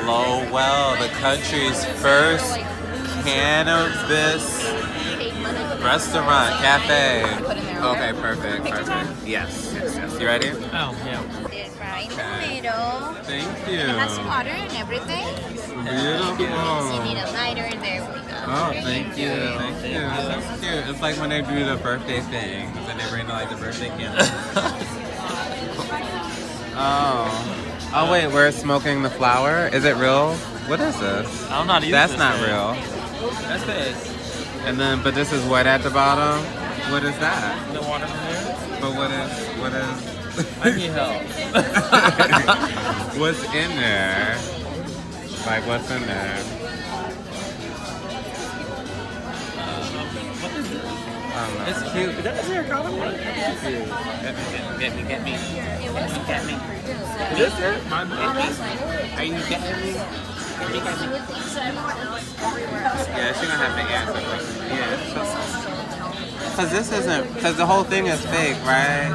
Lowell, the country's first cannabis restaurant, cafe. Okay, perfect. Yes. You ready? Oh, yeah. It's right in the middle. Thank you. It has water and everything. Beautiful. You need a lighter, there we go. Oh, thank you. That's cute. It's like when they do the birthday thing, and they bring like the birthday candle. Oh wait, we're smoking the flower. Is it real? What is this? I'm not used That's to not this real. That's fake. And then, but this is wet at the bottom. What is that? The water from there? But what is? I need help. What's in there? Like, what's in there? What is this? I don't know. It's cute. Is that a hair color? Get me. Is this it? My Are you getting me? Yeah, she's gonna have to answer. Yeah. Cause this isn't. Cause the whole thing is fake, right?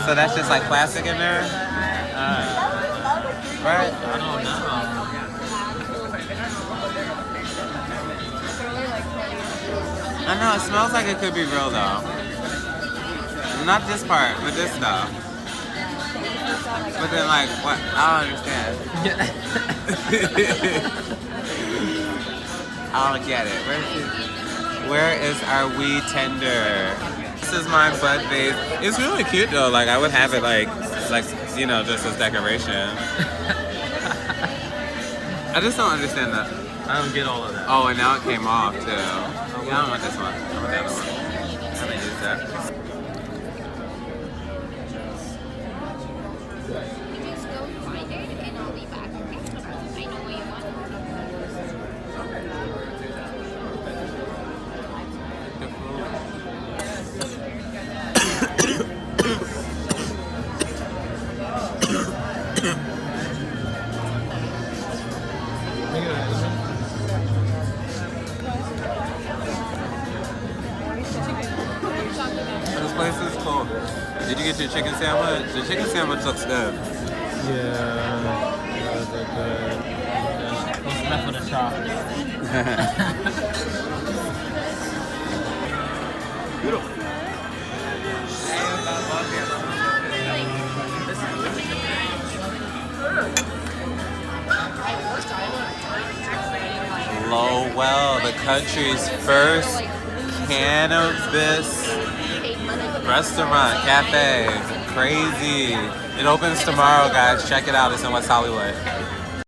So that's just like plastic in there. Right? I don't know. I know it smells like it could be real though. Not this part, but this stuff. But then, like, what? I don't understand. I don't get it. Where is our weed tender? This is my bud vase. It's really cute though. Like, I would have it like you know, just as decoration. I just don't understand that. I don't get all of that. Oh, and now it came off too. Yeah, I don't want this one. I want the other one. I haven't used that. Just go find it and I'll be back, okay? I know what you want. This place is cool. Did you get your chicken sandwich? The chicken sandwich looks good. Yeah. Let's mess with the chop. Beautiful. Lowell, the country's first cannabis restaurant, cafe. Crazy. It opens tomorrow, guys. Check it out. It's in West Hollywood.